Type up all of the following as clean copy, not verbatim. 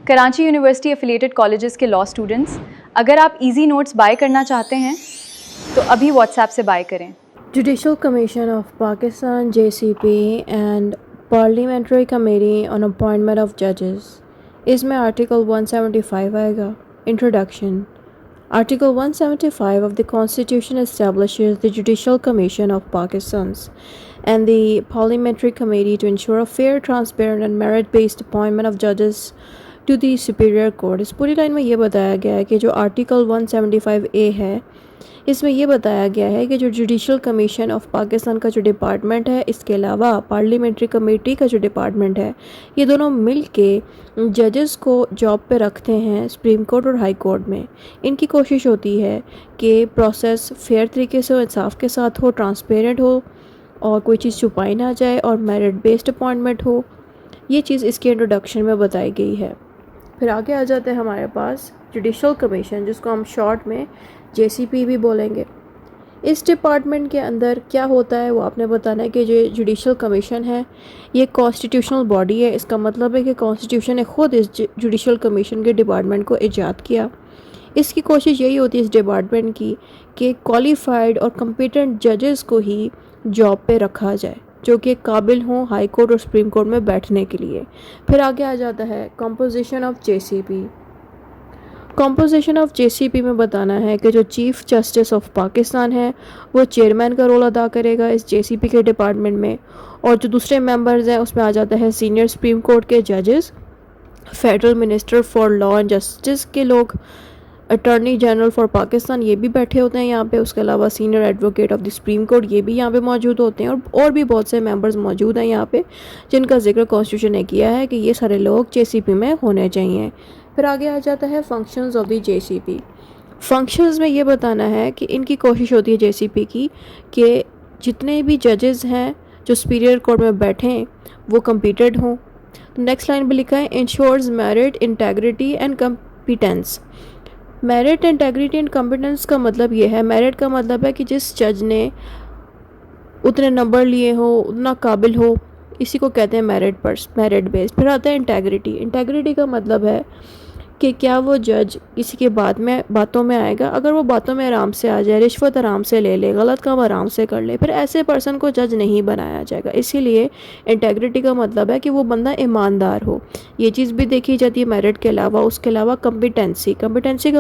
Karachi university affiliated colleges के law students, अगर आप इजी नोट्स बाय करना चाहते हैं तो अभी व्हाट्सएप से बाय करें। Judicial Commission of Pakistan JCP and Parliamentary Committee on Appointment of Judges। इसमें आर्टिकल 175 आएगा। Introduction. Article 175 of the Constitution establishes the Judicial Commission of Pakistan and the Parliamentary Committee to ensure a fair, transparent and merit-based appointment of judges to the Superior Court। इस पूरी line में ये बताया गया है कि जो आर्टिकल 175A है, इसमें यह बताया गया है कि जो जुडिशल कमीशन ऑफ पाकिस्तान का जो डिपार्टमेंट है, इसके अलावा पार्लियामेंट्री कमेटी का जो डिपार्टमेंट है, ये दोनों मिल के जजेस को जॉब पे रखते हैं सुप्रीम कोर्ट और हाई कोर्ट में। इनकी कोशिश होती है कि प्रोसेस फेयर तरीके से हो, इंसाफ के साथ हो, ट्रांसपेरेंट हो और कोई चीज़ छुपाई ना जाए और मेरिट बेस्ड अपॉइंटमेंट हो। ये चीज़ इसके इंट्रोडक्शन में बताई गई है। फिर आगे आ जाते हैं हमारे पास जुडिशल कमीशन, जिसको हम शॉर्ट में JCP भी बोलेंगे। इस डिपार्टमेंट के अंदर क्या होता है वो आपने बताना है कि जो जुडिशल कमीशन है ये कॉन्स्टिट्यूशनल बॉडी है। इसका मतलब है कि कॉन्स्टिट्यूशन ने ख़ुद इस जुडिशल कमीशन के डिपार्टमेंट को ईजाद किया। इसकी कोशिश यही होती है इस डिपार्टमेंट की कि क्वालिफाइड और कम्पिटेंट जजेस को ही जॉब पे रखा जाए जो कि काबिल हों हाई कोर्ट और सुप्रीम कोर्ट में बैठने के लिए। फिर आगे आ जाता है composition of JCP। Composition of JCP में बताना है कि जो चीफ़ जस्टिस ऑफ पाकिस्तान है वो चेयरमैन का रोल अदा करेगा इस JCP के डिपार्टमेंट में, और जो दूसरे मेंबर्स हैं उसमें आ जाता है सीनियर सुप्रीम कोर्ट के जजेस, federal minister for law and justice के लोग, अटॉर्नी जनरल फॉर पाकिस्तान ये भी बैठे होते हैं यहाँ पे। उसके अलावा senior advocate of the supreme court ये भी यहाँ पे मौजूद होते हैं, और भी बहुत से मेंबर्स मौजूद हैं यहाँ पे जिनका जिक्र कॉन्स्टिट्यूशन ने किया है कि ये सारे लोग JCP में होने चाहिए। फिर आगे आ जाता है functions of the JCP। Functions में ये बताना है कि इनकी कोशिश होती है JCP की कि जितने भी जजेस हैं जो सुपीरियर कोर्ट में बैठें वो कम्पीटेड हों। तो नेक्स्ट लाइन पे लिखा है ensures merit, integrity and competence. Merit, integrity and competence का मतलब ये है, मेरिट का मतलब है कि जिस जज ने उतने नंबर लिए हो, उतना काबिल हो, इसी को कहते हैं मेरिट बेस्ड। फिर आता है इंटेग्रिटी। इंटेग्रिटी का मतलब है कि क्या वो जज किसी के बातों में आएगा। अगर वो बातों में आराम से आ जाए, रिश्वत आराम से ले ले, गलत काम आराम से कर ले, फिर ऐसे पर्सन को जज नहीं बनाया जाएगा। इसीलिए इंटेग्रिटी का मतलब है कि वो बंदा ईमानदार हो। ये चीज़ भी देखी जाती है मेरिट के अलावा। उसके अलावा कम्पिटेंसी का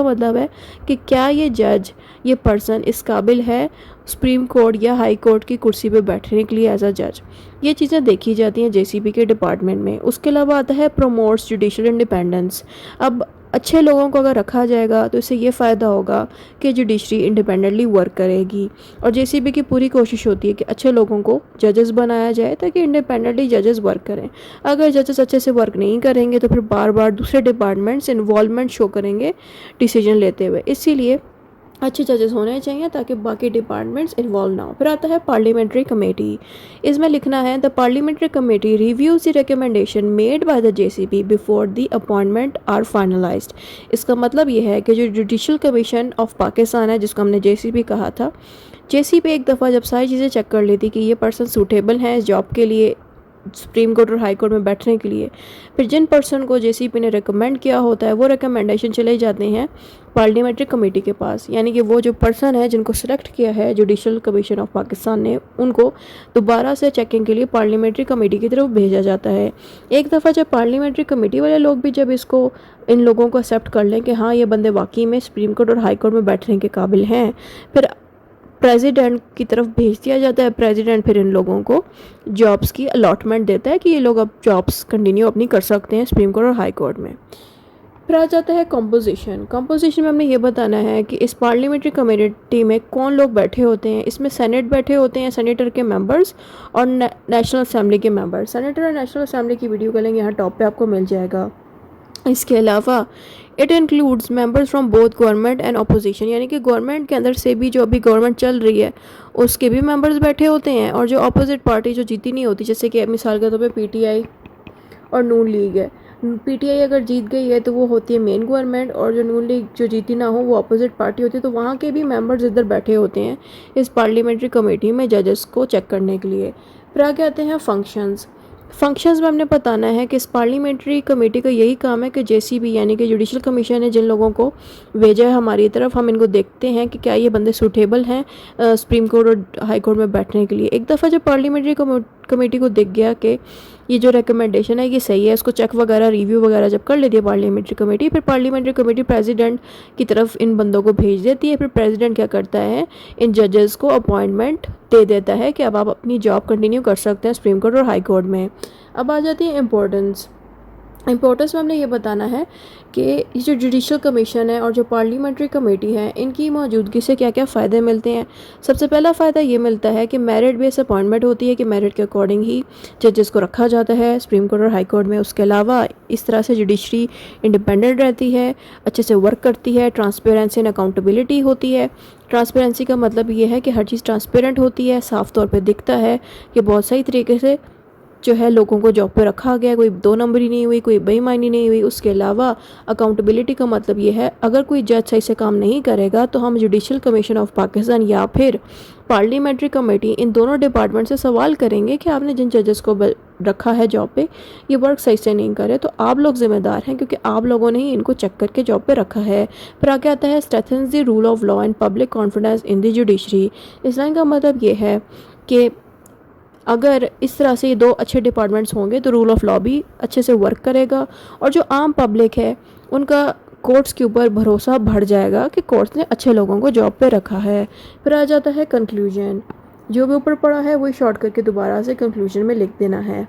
मतलब है कि क्या ये जज, ये पर्सन इस काबिल है सुप्रीम कोर्ट या हाई कोर्ट की कुर्सी पे बैठने के लिए एज अ जज। ये चीज़ें देखी जाती हैं JCP के डिपार्टमेंट में। उसके अलावा आता है प्रमोट्स जुडिशल इंडिपेंडेंस। अब अच्छे लोगों को अगर रखा जाएगा तो इससे ये फ़ायदा होगा कि जुडिशरी इंडिपेंडेंटली वर्क करेगी, और JCP की पूरी कोशिश होती है कि अच्छे लोगों को जजेस बनाया जाए ताकि इंडिपेंडेंटली जजेस वर्क करें। अगर जजेस अच्छे से वर्क नहीं करेंगे तो फिर बार बार दूसरे डिपार्टमेंट्स इन्वॉल्वमेंट शो करेंगे डिसीजन लेते हुए। इसीलिए अच्छे जजेस होने चाहिए ताकि बाकी डिपार्टमेंट्स इन्वॉल्व ना हो। फिर आता है पार्लियामेंट्री कमेटी। इसमें लिखना है the parliamentary committee reviews the recommendation made by the JCP before the appointment are finalised. इसका मतलब ये है कि जो जुडिशल कमीशन ऑफ पाकिस्तान है, जिसको हमने JCP कहा था, JCP एक दफ़ा जब सारी चीज़ें चेक कर लेती कि ये पर्सन सूटेबल हैं इस जॉब के लिए, सुप्रीम कोर्ट और हाई कोर्ट में बैठने के लिए, फिर जिन पर्सन को JCP ने रिकमेंड किया होता है वो रिकमेंडेशन चले जाते हैं पार्लियामेंट्री कमेटी के पास। यानी कि वो जो पर्सन है जिनको सिलेक्ट किया है जुडिशल कमीशन ऑफ पाकिस्तान ने, उनको दोबारा से चेकिंग के लिए पार्लियामेंट्री कमेटी की तरफ भेजा जाता है। एक दफ़ा जब पार्लियामेंट्री कमेटी वाले लोग भी जब इसको, इन लोगों को एक्सेप्ट कर लें कि हाँ ये बंदे वाकई में सुप्रीम कोर्ट और हाई कोर्ट में बैठने के काबिल हैं, फिर प्रेसिडेंट की तरफ भेज दिया जाता है। प्रेसिडेंट फिर इन लोगों को जॉब्स की अलॉटमेंट देता है कि ये लोग अब जॉब्स कंटिन्यू अपनी कर सकते हैं सुप्रीम कोर्ट और हाई कोर्ट में। फिर आ जाता है कंपोजिशन में हमने ये बताना है कि इस पार्लियामेंट्री कमेटी में कौन लोग बैठे होते हैं। इसमें सेनेट बैठे होते हैं, सेनेटर के मेंबर्स, और नेशनल असेंबली के मेंबर्स। सेनेटर और नेशनल असेंबली की वीडियो का लिंक यहाँ टॉप पे आपको मिल जाएगा। इसके अलावा it includes members from both government and opposition, यानी कि गवर्नमेंट के अंदर से भी, जो अभी गवर्नमेंट चल रही है उसके भी मेंबर्स बैठे होते हैं, और जो अपोजिट पार्टी जो जीती नहीं होती, जैसे कि मिसाल के तौर पे PTI और नून लीग है। PTI अगर जीत गई है तो वो होती है मेन गवर्नमेंट, और जो नून लीग जो जीती ना हो वो अपोजिट पार्टी होती है। तो वहाँ के भी मेंबर्स इधर बैठे होते हैं इस पार्लियामेंट्री कमेटी में जजेस को चेक करने के लिए। फिर आगे आते हैं फंक्शंस। फंक्शंस में हमने बताना है कि इस पार्लियामेंट्री कमेटी का यही काम है कि जेसीबी यानी कि जुडिशल कमीशन है जिन लोगों को भेजा है हमारी तरफ, हम इनको देखते हैं कि क्या ये बंदे सूटेबल हैं सुप्रीम कोर्ट और हाई कोर्ट में बैठने के लिए। एक दफ़ा जब पार्लियामेंट्री कमेटी को दिख गया कि ये जो रिकमेंडेशन है ये सही है, इसको चेक वगैरह रिव्यू वगैरह जब कर लेती है पार्लियामेंट्री कमेटी, फिर पार्लियामेंट्री कमेटी प्रेसिडेंट की तरफ इन बंदों को भेज देती है। फिर प्रेसिडेंट क्या करता है, इन जजेस को अपॉइंटमेंट दे देता है कि अब आप अपनी जॉब कंटिन्यू कर सकते हैं सुप्रीम कोर्ट और हाई कोर्ट में। अब आ जाती है इम्पोर्टेंस में हमने ये बताना है कि ये जो जुडिशल कमीशन है और जो पार्लियामेंट्री कमेटी है इनकी मौजूदगी से क्या क्या फ़ायदे मिलते हैं। सबसे पहला फ़ायदा ये मिलता है कि मेरिट बेस अपॉइंटमेंट होती है कि मेरिट के अकॉर्डिंग ही जजेस को रखा जाता है सुप्रीम कोर्ट और हाई कोर्ट में। उसके अलावा इस तरह से जुडिशरी इंडिपेंडेंट रहती है, अच्छे से वर्क करती है, ट्रांसपेरेंसी एंड अकाउंटेबिलिटी होती है। ट्रांसपेरेंसी का मतलब ये है कि हर चीज़ ट्रांसपेरेंट होती है, साफ़ तौर पर दिखता है कि बहुत सही तरीके से जो है लोगों को जॉब पे रखा गया, कोई दो नंबरी नहीं हुई, कोई बेईमानी नहीं हुई। उसके अलावा अकाउंटेबिलिटी का मतलब ये है अगर कोई जज सही से काम नहीं करेगा तो हम जुडिशल कमीशन ऑफ पाकिस्तान या फिर पार्लियामेंट्री कमेटी इन दोनों डिपार्टमेंट से सवाल करेंगे कि आपने जिन जजेस को रखा है जॉब पे ये वर्क सही से नहीं करे, तो आप लोग जिम्मेदार हैं क्योंकि आप लोगों ने ही इनको चेक करके जॉब पे रखा है। फिर आगे आता है strengthens the rule of law and public confidence in the judiciary. इस लाइन का मतलब ये है कि अगर इस तरह से ये दो अच्छे डिपार्टमेंट्स होंगे तो रूल ऑफ लॉ भी अच्छे से वर्क करेगा और जो आम पब्लिक है उनका कोर्ट्स के ऊपर भरोसा बढ़ जाएगा कि कोर्ट्स ने अच्छे लोगों को जॉब पे रखा है। फिर आ जाता है कंक्लूजन। जो भी ऊपर पड़ा है वही शॉर्ट करके दोबारा से कंक्लूजन में लिख देना है।